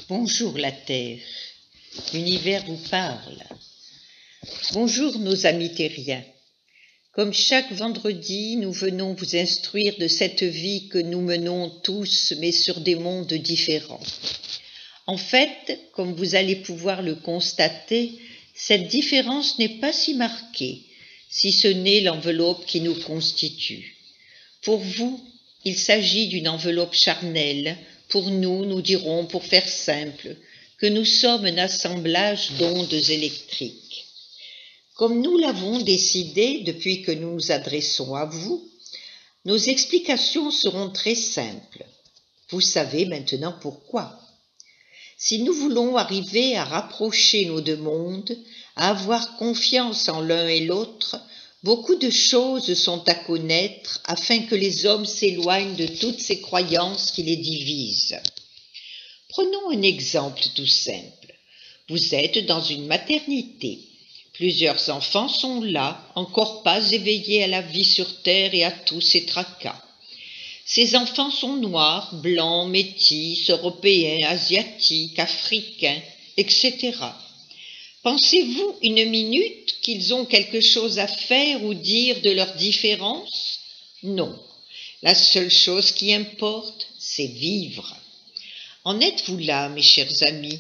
Bonjour la Terre, l'univers vous parle. Bonjour nos amis terriens. Comme chaque vendredi, nous venons vous instruire de cette vie que nous menons tous, mais sur des mondes différents. En fait, comme vous allez pouvoir le constater, cette différence n'est pas si marquée, si ce n'est l'enveloppe qui nous constitue. Pour vous, il s'agit d'une enveloppe charnelle. Pour nous, nous dirons, pour faire simple, que nous sommes un assemblage d'ondes électriques. Comme nous l'avons décidé depuis que nous nous adressons à vous, nos explications seront très simples. Vous savez maintenant pourquoi. Si nous voulons arriver à rapprocher nos deux mondes, à avoir confiance en l'un et l'autre, beaucoup de choses sont à connaître afin que les hommes s'éloignent de toutes ces croyances qui les divisent. Prenons un exemple tout simple. Vous êtes dans une maternité. Plusieurs enfants sont là, encore pas éveillés à la vie sur Terre et à tous ses tracas. Ces enfants sont noirs, blancs, métis, européens, asiatiques, africains, etc. Pensez-vous une minute qu'ils ont quelque chose à faire ou dire de leurs différences? Non. La seule chose qui importe, c'est vivre. En êtes-vous là, mes chers amis?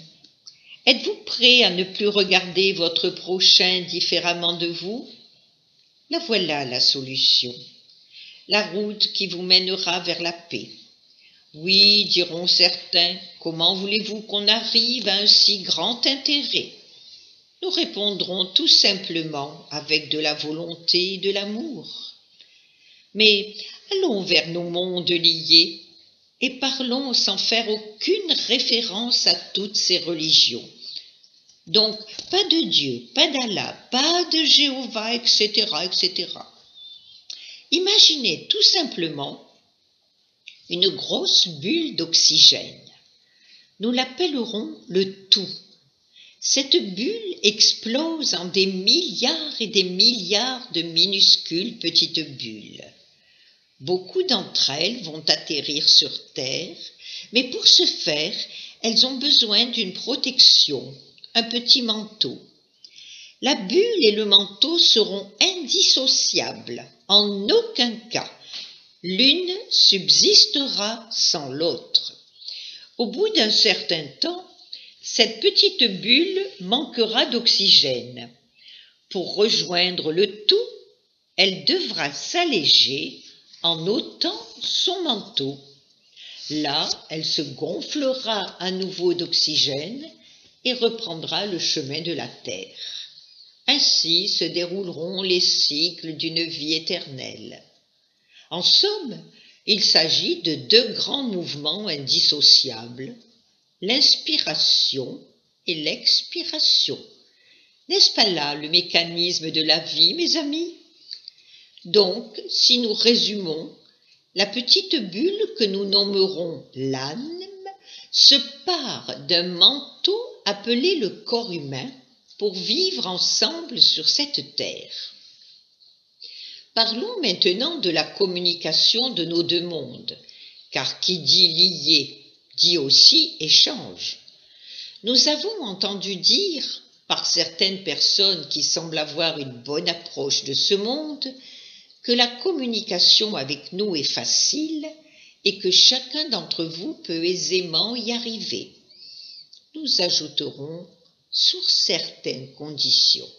Êtes-vous prêts à ne plus regarder votre prochain différemment de vous? La voilà la solution. La route qui vous mènera vers la paix. Oui, diront certains, comment voulez-vous qu'on arrive à un si grand intérêt? Nous répondrons tout simplement avec de la volonté et de l'amour. Mais allons vers nos mondes liés et parlons sans faire aucune référence à toutes ces religions. Donc, pas de Dieu, pas d'Allah, pas de Jéhovah, etc., etc. Imaginez tout simplement une grosse bulle d'oxygène. Nous l'appellerons le tout. Cette bulle explose en des milliards et des milliards de minuscules petites bulles. Beaucoup d'entre elles vont atterrir sur Terre, mais pour ce faire, elles ont besoin d'une protection, un petit manteau. La bulle et le manteau seront indissociables, en aucun cas. L'une subsistera sans l'autre. Au bout d'un certain temps, cette petite bulle manquera d'oxygène. Pour rejoindre le tout, elle devra s'alléger en ôtant son manteau. Là, elle se gonflera à nouveau d'oxygène et reprendra le chemin de la Terre. Ainsi se dérouleront les cycles d'une vie éternelle. En somme, il s'agit de deux grands mouvements indissociables, l'inspiration et l'expiration. N'est-ce pas là le mécanisme de la vie, mes amis? Donc, si nous résumons, la petite bulle que nous nommerons l'âme se part d'un manteau appelé le corps humain pour vivre ensemble sur cette terre. Parlons maintenant de la communication de nos deux mondes, car qui dit lié dit aussi échange. Nous avons entendu dire, par certaines personnes qui semblent avoir une bonne approche de ce monde, que la communication avec nous est facile et que chacun d'entre vous peut aisément y arriver. Nous ajouterons sur certaines conditions.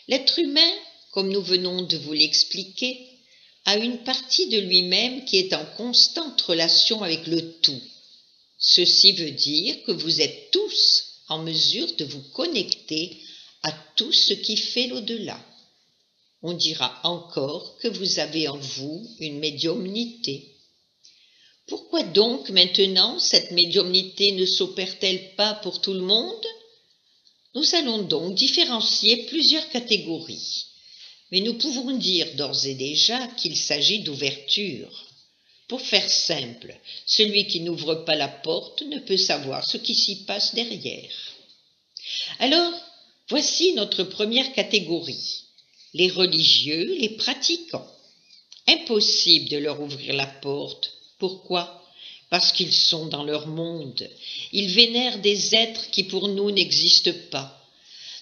L'être humain, comme nous venons de vous l'expliquer, a une partie de lui-même qui est en constante relation avec le tout. Ceci veut dire que vous êtes tous en mesure de vous connecter à tout ce qui fait l'au-delà. On dira encore que vous avez en vous une médiumnité. Pourquoi donc maintenant cette médiumnité ne s'opère-t-elle pas pour tout le monde? Nous allons donc différencier plusieurs catégories, mais nous pouvons dire d'ores et déjà qu'il s'agit d'ouverture. Pour faire simple, celui qui n'ouvre pas la porte ne peut savoir ce qui s'y passe derrière. Alors, voici notre première catégorie, les religieux, les pratiquants. Impossible de leur ouvrir la porte. Pourquoi? parce qu'ils sont dans leur monde. Ils vénèrent des êtres qui pour nous n'existent pas.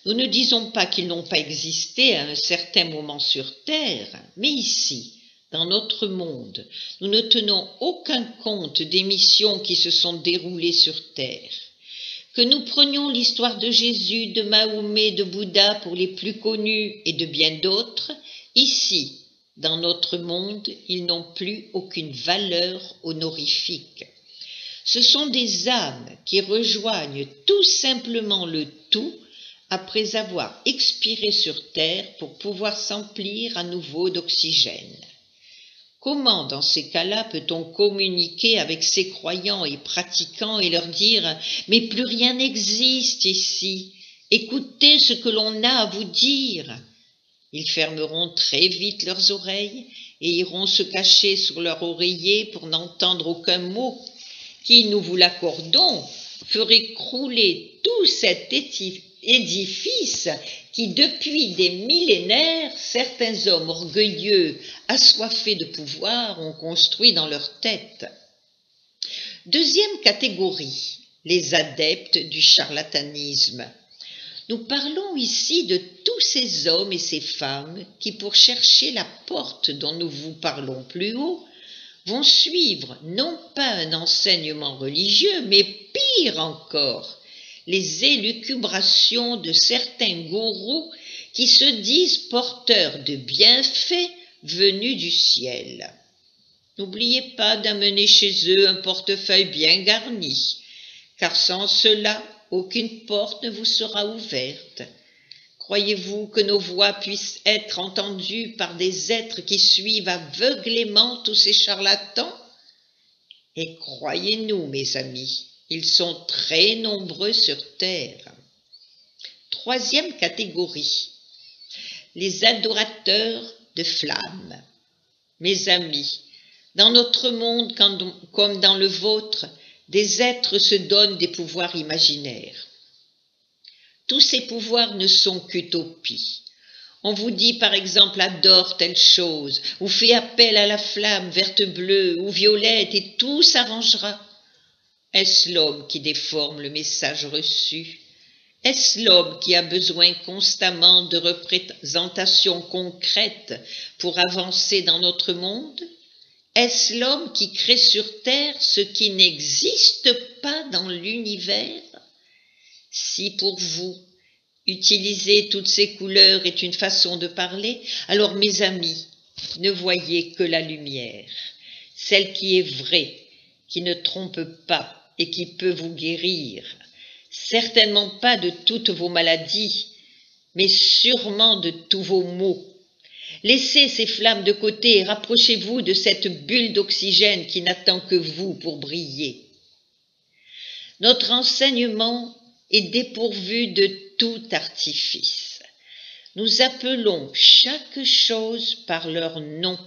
Nous ne disons pas qu'ils n'ont pas existé à un certain moment sur Terre, mais ici, dans notre monde, nous ne tenons aucun compte des missions qui se sont déroulées sur Terre. Que nous prenions l'histoire de Jésus, de Mahomet, de Bouddha pour les plus connus et de bien d'autres, ici, dans notre monde, ils n'ont plus aucune valeur honorifique. Ce sont des âmes qui rejoignent tout simplement le tout après avoir expiré sur Terre pour pouvoir s'emplir à nouveau d'oxygène. Comment, dans ces cas-là, peut-on communiquer avec ces croyants et pratiquants et leur dire « Mais plus rien n'existe ici, écoutez ce que l'on a à vous dire ». Ils fermeront très vite leurs oreilles et iront se cacher sur leur oreiller pour n'entendre aucun mot qui, nous vous l'accordons, ferait crouler tout cet édifice qui, depuis des millénaires, certains hommes orgueilleux, assoiffés de pouvoir, ont construit dans leur tête. Deuxième catégorie, les adeptes du charlatanisme. Nous parlons ici de tous ces hommes et ces femmes qui, pour chercher la porte dont nous vous parlons plus haut, vont suivre non pas un enseignement religieux, mais pire encore, les élucubrations de certains gourous qui se disent porteurs de bienfaits venus du ciel. N'oubliez pas d'amener chez eux un portefeuille bien garni, car sans cela, aucune porte ne vous sera ouverte. Croyez-vous que nos voix puissent être entendues par des êtres qui suivent aveuglément tous ces charlatans? Et croyez-nous, mes amis, ils sont très nombreux sur Terre. Troisième catégorie, les adorateurs de flammes. Mes amis, dans notre monde comme dans le vôtre, des êtres se donnent des pouvoirs imaginaires. Tous ces pouvoirs ne sont qu'utopies. On vous dit par exemple adore telle chose, ou fais appel à la flamme verte bleue ou violette et tout s'arrangera. Est-ce l'homme qui déforme le message reçu? Est-ce l'homme qui a besoin constamment de représentations concrètes pour avancer dans notre monde? Est-ce l'homme qui crée sur Terre ce qui n'existe pas dans l'univers? Si pour vous, utiliser toutes ces couleurs est une façon de parler, alors mes amis, ne voyez que la lumière, celle qui est vraie, qui ne trompe pas et qui peut vous guérir. Certainement pas de toutes vos maladies, mais sûrement de tous vos maux. Laissez ces flammes de côté et rapprochez-vous de cette bulle d'oxygène qui n'attend que vous pour briller. Notre enseignement est dépourvu de tout artifice. Nous appelons chaque chose par leur nom.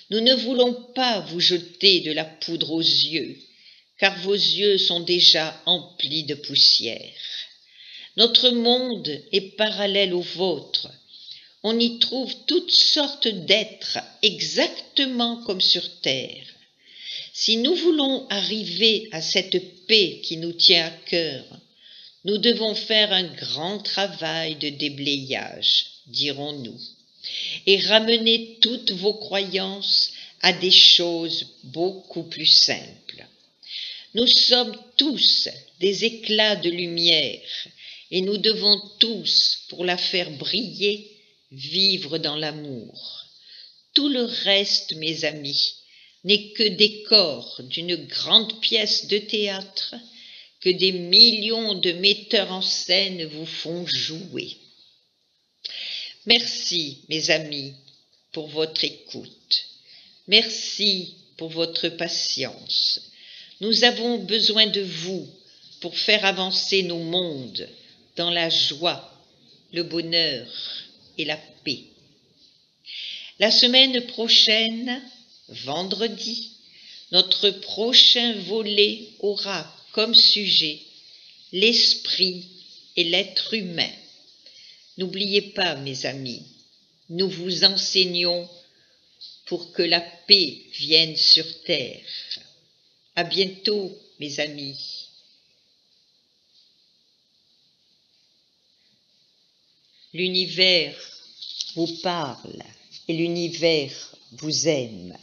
Nous ne voulons pas vous jeter de la poudre aux yeux, car vos yeux sont déjà emplis de poussière. Notre monde est parallèle au vôtre. On y trouve toutes sortes d'êtres exactement comme sur Terre. Si nous voulons arriver à cette paix qui nous tient à cœur, nous devons faire un grand travail de déblayage, dirons-nous, et ramener toutes vos croyances à des choses beaucoup plus simples. Nous sommes tous des éclats de lumière et nous devons tous, pour la faire briller, vivre dans l'amour. Tout le reste, mes amis, n'est que décor d'une grande pièce de théâtre que des millions de metteurs en scène vous font jouer. Merci, mes amis, pour votre écoute. Merci pour votre patience. Nous avons besoin de vous pour faire avancer nos mondes dans la joie, le bonheur et la paix. La semaine prochaine, vendredi, notre prochain volet aura comme sujet l'esprit et l'être humain. N'oubliez pas, mes amis, nous vous enseignons pour que la paix vienne sur terre. À bientôt, mes amis. L'univers vous parle et l'univers vous aime.